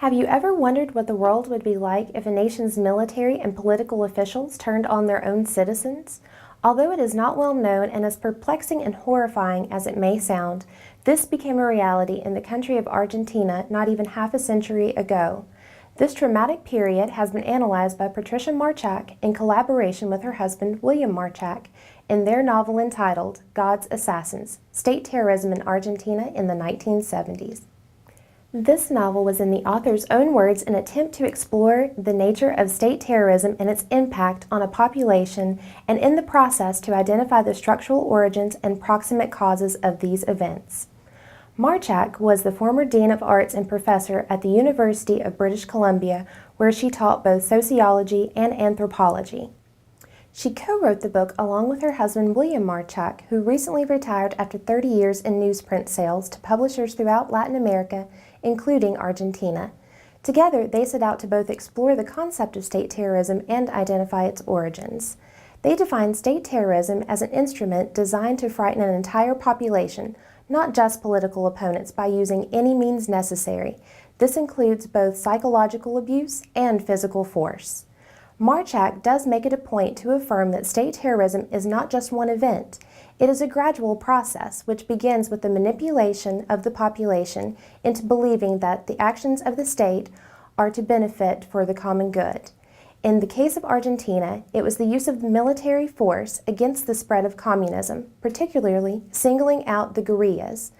Have you ever wondered what the world would be like if a nation's military and political officials turned on their own citizens? Although it is not well known and as perplexing and horrifying as it may sound, this became a reality in the country of Argentina not even half a century ago. This traumatic period has been analyzed by Patricia Marchak in collaboration with her husband William Marchak in their novel entitled God's Assassins: State Terrorism in Argentina in the 1970s. This novel was, in the author's own words, an attempt to explore the nature of state terrorism and its impact on a population, and in the process to identify the structural origins and proximate causes of these events. Marchak was the former Dean of Arts and professor at the University of British Columbia, where she taught both sociology and anthropology. She co-wrote the book along with her husband William Marchak, who recently retired after 30 years in newsprint sales to publishers throughout Latin America, including Argentina. Together, they set out to both explore the concept of state terrorism and identify its origins. They define state terrorism as an instrument designed to frighten an entire population, not just political opponents, by using any means necessary. This includes both psychological abuse and physical force. Marchak does make it a point to affirm that state terrorism is not just one event. It is a gradual process which begins with the manipulation of the population into believing that the actions of the state are to benefit for the common good. In the case of Argentina, it was the use of military force against the spread of communism, particularly singling out the guerrillas,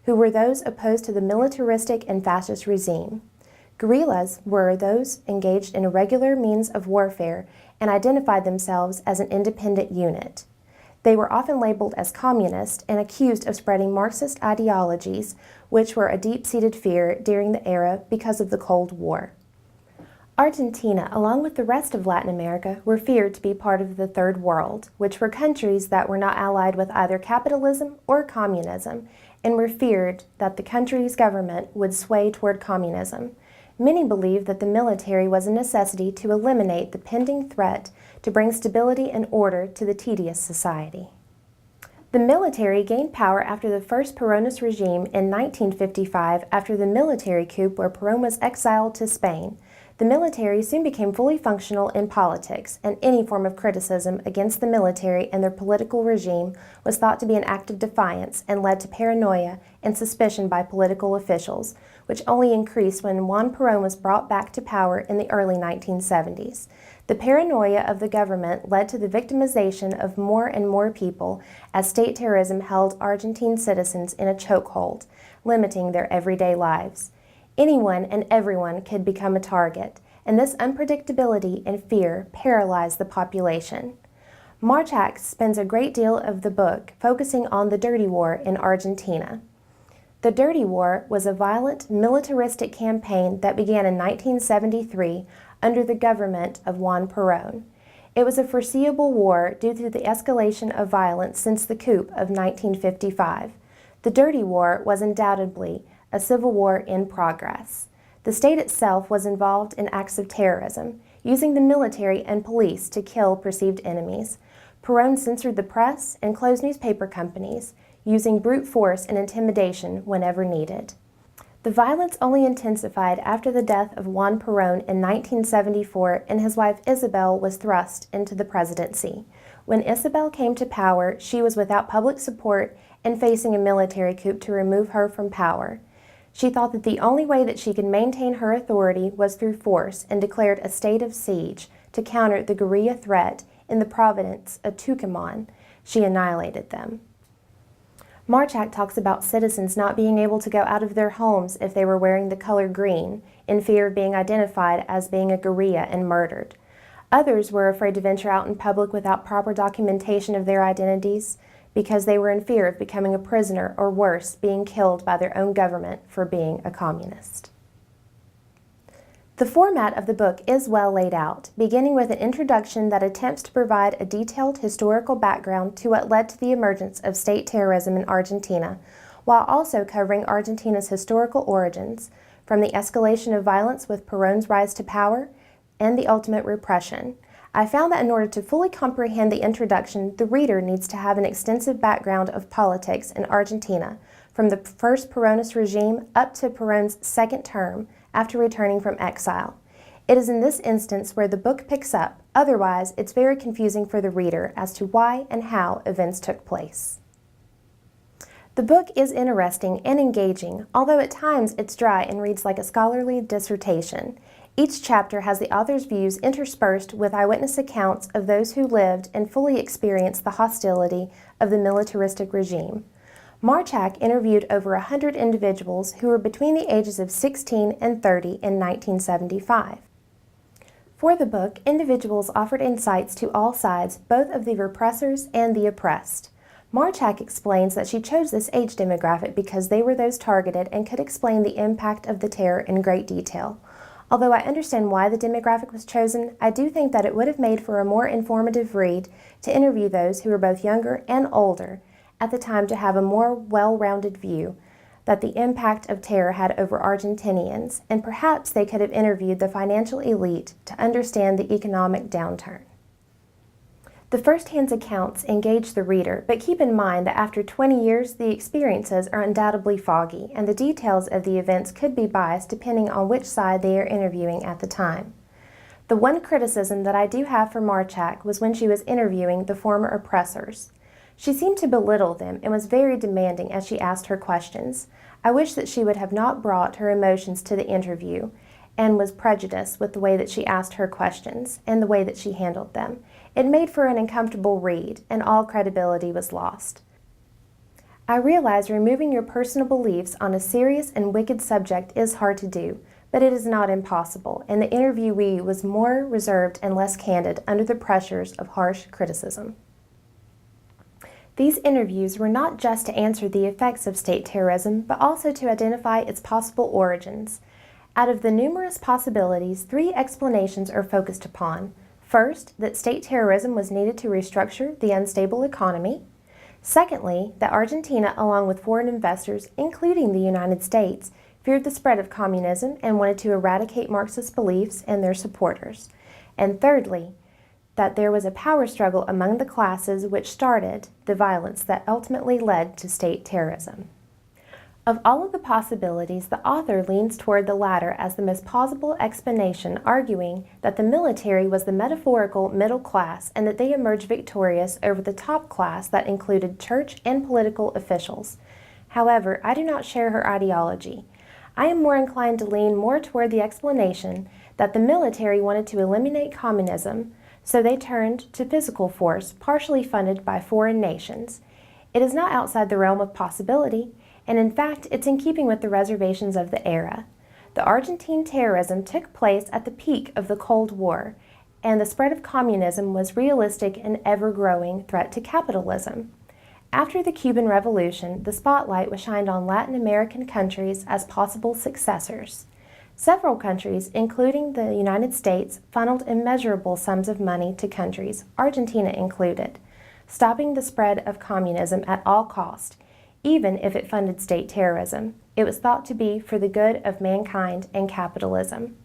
who were those opposed to the militaristic and fascist regime. Guerrillas were those engaged in irregular means of warfare and identified themselves as an independent unit. They were often labeled as communist and accused of spreading Marxist ideologies, which were a deep-seated fear during the era because of the Cold War. Argentina, along with the rest of Latin America, were feared to be part of the Third World, which were countries that were not allied with either capitalism or communism, and were feared that the country's government would sway toward communism. Many believed that the military was a necessity to eliminate the pending threat to bring stability and order to the tedious society. The military gained power after the first Peronist regime in 1955 after the military coup where Perón was exiled to Spain. The military soon became fully functional in politics, and any form of criticism against the military and their political regime was thought to be an act of defiance and led to paranoia and suspicion by political officials, which only increased when Juan Perón was brought back to power in the early 1970s. The paranoia of the government led to the victimization of more and more people as state terrorism held Argentine citizens in a chokehold, limiting their everyday lives. Anyone and everyone could become a target, and this unpredictability and fear paralyzed the population. Marchak spends a great deal of the book focusing on the Dirty War in Argentina. The Dirty War was a violent, militaristic campaign that began in 1973 under the government of Juan Perón. It was a foreseeable war due to the escalation of violence since the coup of 1955. The Dirty War was undoubtedly a civil war in progress. The state itself was involved in acts of terrorism, using the military and police to kill perceived enemies. Perón censored the press and closed newspaper companies, using brute force and intimidation whenever needed. The violence only intensified after the death of Juan Perón in 1974 and his wife Isabel was thrust into the presidency. When Isabel came to power, she was without public support and facing a military coup to remove her from power. She thought that the only way that she could maintain her authority was through force and declared a state of siege to counter the guerrilla threat in the province of Tucumán. She annihilated them. Marchak talks about citizens not being able to go out of their homes if they were wearing the color green, in fear of being identified as being a guerrilla and murdered. Others were afraid to venture out in public without proper documentation of their identities because they were in fear of becoming a prisoner or worse, being killed by their own government for being a communist. The format of the book is well laid out, beginning with an introduction that attempts to provide a detailed historical background to what led to the emergence of state terrorism in Argentina, while also covering Argentina's historical origins, from the escalation of violence with Perón's rise to power and the ultimate repression. I found that in order to fully comprehend the introduction, the reader needs to have an extensive background of politics in Argentina, from the first Peronist regime up to Perón's second term after returning from exile. It is in this instance where the book picks up, otherwise it's very confusing for the reader as to why and how events took place. The book is interesting and engaging, although at times it's dry and reads like a scholarly dissertation. Each chapter has the author's views interspersed with eyewitness accounts of those who lived and fully experienced the hostility of the militaristic regime. Marchak interviewed over 100 individuals who were between the ages of 16 and 30 in 1975. For the book, individuals offered insights to all sides, both of the repressors and the oppressed. Marchak explains that she chose this age demographic because they were those targeted and could explain the impact of the terror in great detail. Although I understand why the demographic was chosen, I do think that it would have made for a more informative read to interview those who were both younger and older at the time to have a more well-rounded view that the impact of terror had over Argentinians, and perhaps they could have interviewed the financial elite to understand the economic downturn. The first-hand accounts engage the reader, but keep in mind that after 20 years, the experiences are undoubtedly foggy, and the details of the events could be biased depending on which side they are interviewing at the time. The one criticism that I do have for Marchak was when she was interviewing the former oppressors. She seemed to belittle them and was very demanding as she asked her questions. I wish that she would have not brought her emotions to the interview and was prejudiced with the way that she asked her questions and the way that she handled them. It made for an uncomfortable read, and all credibility was lost. I realize removing your personal beliefs on a serious and wicked subject is hard to do, but it is not impossible, and the interviewee was more reserved and less candid under the pressures of harsh criticism. These interviews were not just to answer the effects of state terrorism, but also to identify its possible origins. Out of the numerous possibilities, 3 explanations are focused upon. First, that state terrorism was needed to restructure the unstable economy. Secondly, that Argentina, along with foreign investors, including the United States, feared the spread of communism and wanted to eradicate Marxist beliefs and their supporters. And thirdly, that there was a power struggle among the classes which started the violence that ultimately led to state terrorism. Of all of the possibilities, the author leans toward the latter as the most plausible explanation, arguing that the military was the metaphorical middle class and that they emerged victorious over the top class that included church and political officials. However, I do not share her ideology. I am more inclined to lean more toward the explanation that the military wanted to eliminate communism, so they turned to physical force, partially funded by foreign nations. It is not outside the realm of possibility, and in fact, it's in keeping with the reservations of the era. The Argentine terrorism took place at the peak of the Cold War, and the spread of communism was realistic and ever-growing threat to capitalism. After the Cuban Revolution, the spotlight was shined on Latin American countries as possible successors. Several countries, including the United States, funneled immeasurable sums of money to countries, Argentina included, stopping the spread of communism at all cost. Even if it funded state terrorism, it was thought to be for the good of mankind and capitalism.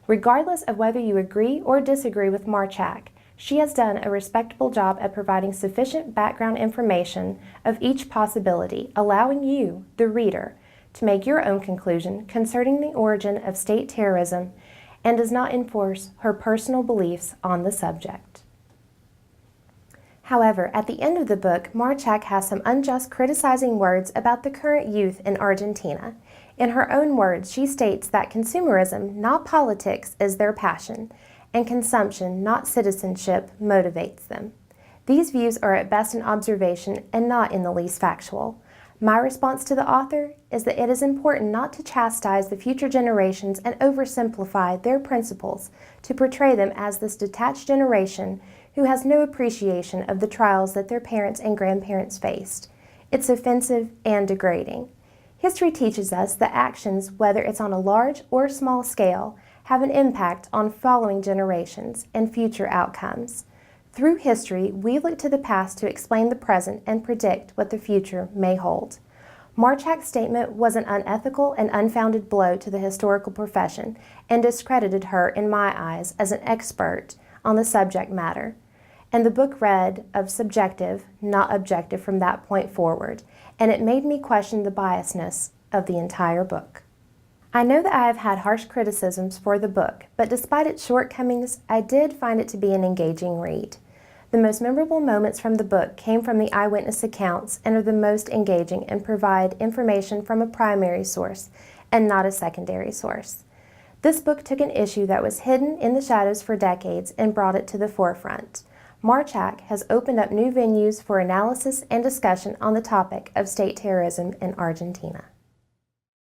Regardless of whether you agree or disagree with Marchak, she has done a respectable job at providing sufficient background information of each possibility, allowing you, the reader, to make your own conclusion concerning the origin of state terrorism, and does not enforce her personal beliefs on the subject. However, at the end of the book, Marchak has some unjust criticizing words about the current youth in Argentina. In her own words, she states that consumerism, not politics, is their passion, and consumption, not citizenship, motivates them. These views are at best an observation and not in the least factual. My response to the author is that it is important not to chastise the future generations and oversimplify their principles to portray them as this detached generation who has no appreciation of the trials that their parents and grandparents faced. It's offensive and degrading. History teaches us that actions, whether it's on a large or small scale, have an impact on following generations and future outcomes. Through history, we look to the past to explain the present and predict what the future may hold. Marchak's statement was an unethical and unfounded blow to the historical profession and discredited her, in my eyes, as an expert on the subject matter. And the book read of subjective, not objective from that point forward, and it made me question the biasness of the entire book. I know that I have had harsh criticisms for the book, but despite its shortcomings, I did find it to be an engaging read. The most memorable moments from the book came from the eyewitness accounts and are the most engaging and provide information from a primary source and not a secondary source. This book took an issue that was hidden in the shadows for decades and brought it to the forefront. MARCHAC has opened up new venues for analysis and discussion on the topic of state terrorism in Argentina.